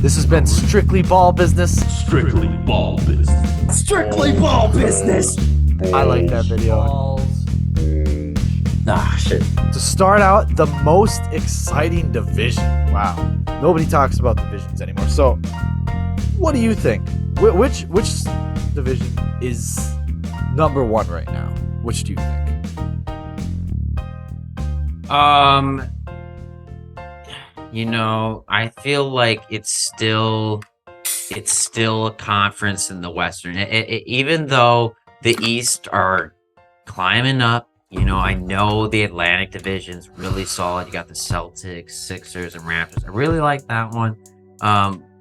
This has been Strictly Ball Business. Strictly ball business. Strictly ball business. I like that video. Shit. To start out, the most exciting division. Wow. Nobody talks about divisions anymore. So, what do you think? Which division is number one right now? Which do you think? I feel like it's still a conference in the Western. Even though the East are climbing up, I know the Atlantic Division's really solid. You got the Celtics, Sixers, and Raptors. I really like that one.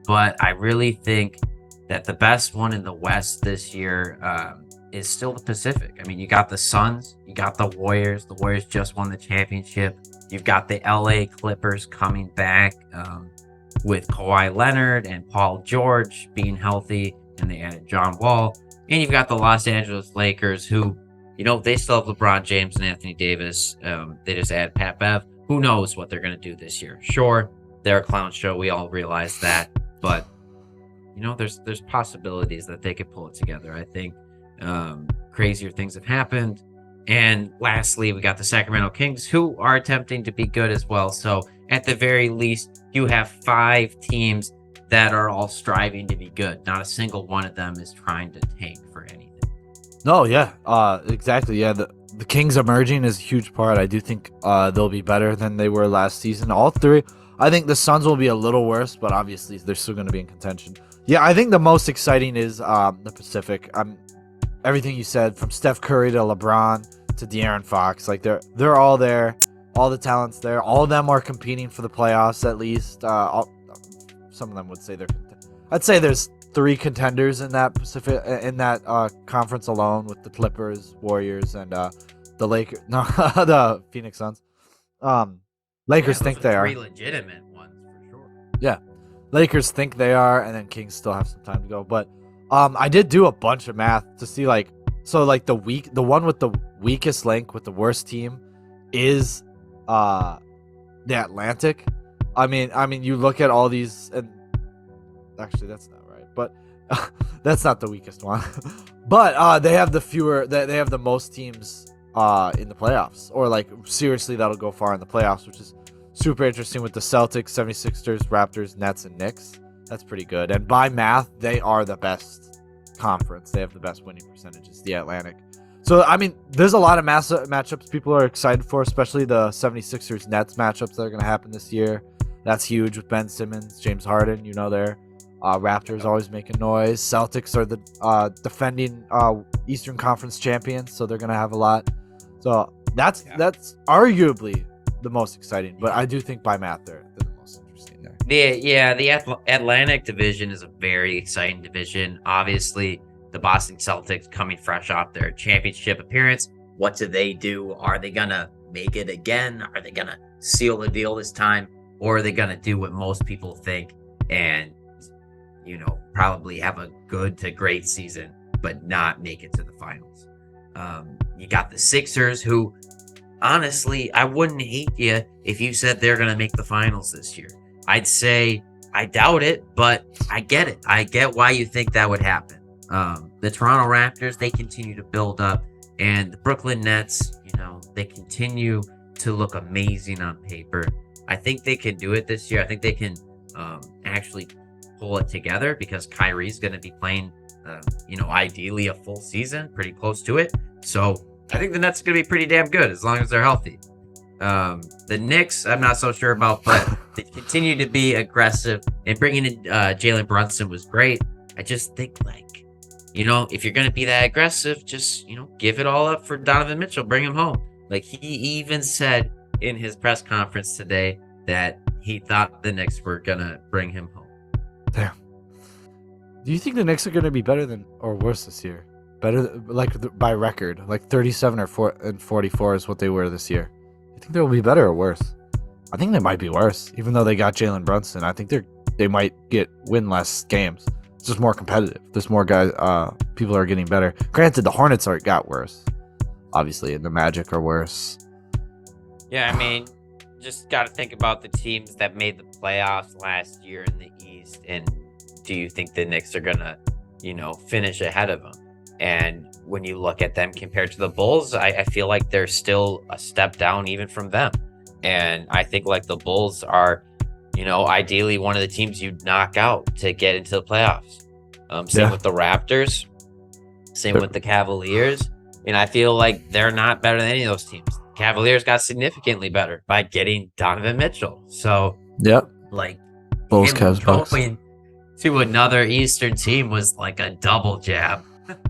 But I really think that the best one in the West this year is still the Pacific. I mean, you got the Suns, you got the Warriors. The Warriors just won the championship. You've got the LA Clippers coming back with Kawhi Leonard and Paul George being healthy, and they added John Wall. And you've got the Los Angeles Lakers, who, they still have LeBron James and Anthony Davis. They just add Pat Bev. Who knows what they're going to do this year? Sure, they're a clown show. We all realize that. But, there's possibilities that they could pull it together. I think crazier things have happened. And lastly, we got the Sacramento Kings, who are attempting to be good as well. So at the very least, you have 5 teams that are all striving to be good. Not a single one of them is trying to tank for anything. No, yeah, exactly. Yeah, the Kings emerging is a huge part. I do think they'll be better than they were last season. All 3. I think the Suns will be a little worse, but obviously they're still going to be in contention. Yeah, I think the most exciting is the Pacific. Everything you said, from Steph Curry to LeBron to De'Aaron Fox, like they're all there, all the talents there. All of them are competing for the playoffs at least. Some of them would say I'd say there's 3 contenders in that Pacific conference alone, with the Clippers, Warriors, and the Lakers. No, the Phoenix Suns. Lakers think they are 3 legitimate ones for sure. Yeah, Lakers think they are, and then Kings still have some time to go. But I did do a bunch of math to see the one with the weakest link with the worst team is the Atlantic. I mean, you look at all these, and actually that's not right, but that's not the weakest one. But they have they have the most teams in the playoffs, or seriously that'll go far in the playoffs, which is super interesting, with the Celtics, 76ers, Raptors, Nets, and Knicks. That's pretty good. And by math, they are the best conference. They have the best winning percentages, the Atlantic. So, I mean, there's a lot of matchups people are excited for, especially the 76ers Nets matchups that are going to happen this year. That's huge with Ben Simmons, James Harden, there. Raptors always making noise. Celtics are the defending Eastern Conference champions, so they're going to have a lot. So, that's arguably the most exciting. But I do think by math, they're the most interesting there. The Atlantic Division is a very exciting division. Obviously, the Boston Celtics coming fresh off their championship appearance. What do? Are they going to make it again? Are they going to seal the deal this time? Or are they going to do what most people think and, probably have a good to great season, but not make it to the finals? You got the Sixers, who, honestly, I wouldn't hate you if you said they're going to make the finals this year. I'd say I doubt it, but I get it. I get why you think that would happen. The Toronto Raptors, they continue to build up, and the Brooklyn Nets, they continue to look amazing on paper. I think they can do it this year. I think they can actually pull it together, because Kyrie's going to be playing, ideally a full season, pretty close to it. So I think the Nets are going to be pretty damn good as long as they're healthy. The Knicks, I'm not so sure about, but they continue to be aggressive, and bringing in Jalen Brunson was great. I just think, if you're going to be that aggressive, just, give it all up for Donovan Mitchell. Bring him home. He even said in his press conference today that he thought the Knicks were going to bring him home. Damn. Do you think the Knicks are going to be better than or worse this year? Better, by record, 37 or 44 is what they were this year. You think they will be better or worse? I think they might be worse, even though they got Jalen Brunson. I think they might win less games. It's just more competitive. There's more guys. People are getting better. Granted, the Hornets got worse, obviously, and the Magic are worse. Yeah, I mean, just got to think about the teams that made the playoffs last year in the East. East, and do you think the Knicks are gonna, finish ahead of them? And when you look at them compared to the Bulls, I feel like they're still a step down even from them. And I think like the Bulls are, ideally one of the teams you'd knock out to get into the playoffs. Same with the Raptors, same with the Cavaliers. And I feel like they're not better than any of those teams. Cavaliers got significantly better by getting Donovan Mitchell. So, like, Bulls, him Cavs, Bucks. going to another Eastern team was like a double jab.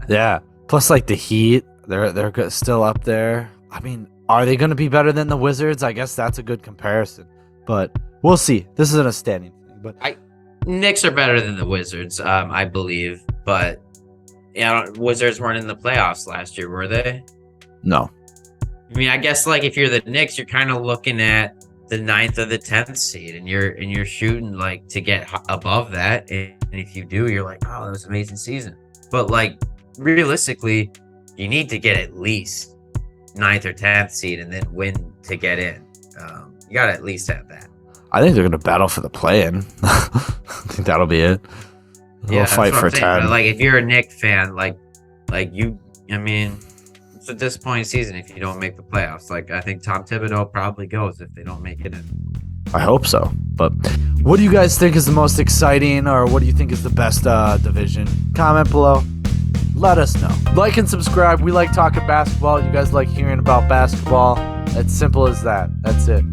Yeah. Plus, like the Heat, they're still up there. I mean, are they going to be better than the Wizards? I guess that's a good comparison, but we'll see. This isn't a standing thing, but Knicks are better than the Wizards, I believe. But Wizards weren't in the playoffs last year, were they? no. I mean, I guess like if you're the Knicks, you're kind of looking at the 9th or the 10th seed, and you're shooting like to get above that. And if you do, you're like, oh, that was an amazing season. But like realistically, you need to get at least 9th or 10th seed and then win to get in. You got to at least have that. I think they're going to battle for the play-in. I think that'll be it. They'll fight for 10. But like if you're a Knicks fan, like you, I mean, it's a disappointing season if you don't make the playoffs. Like I think Tom Thibodeau probably goes if they don't make it in. I hope so. But what do you guys think is the most exciting, or what do you think is the best division? Comment below. Let us know. Like and subscribe. We like talking basketball. You guys like hearing about basketball. It's simple as that. That's it.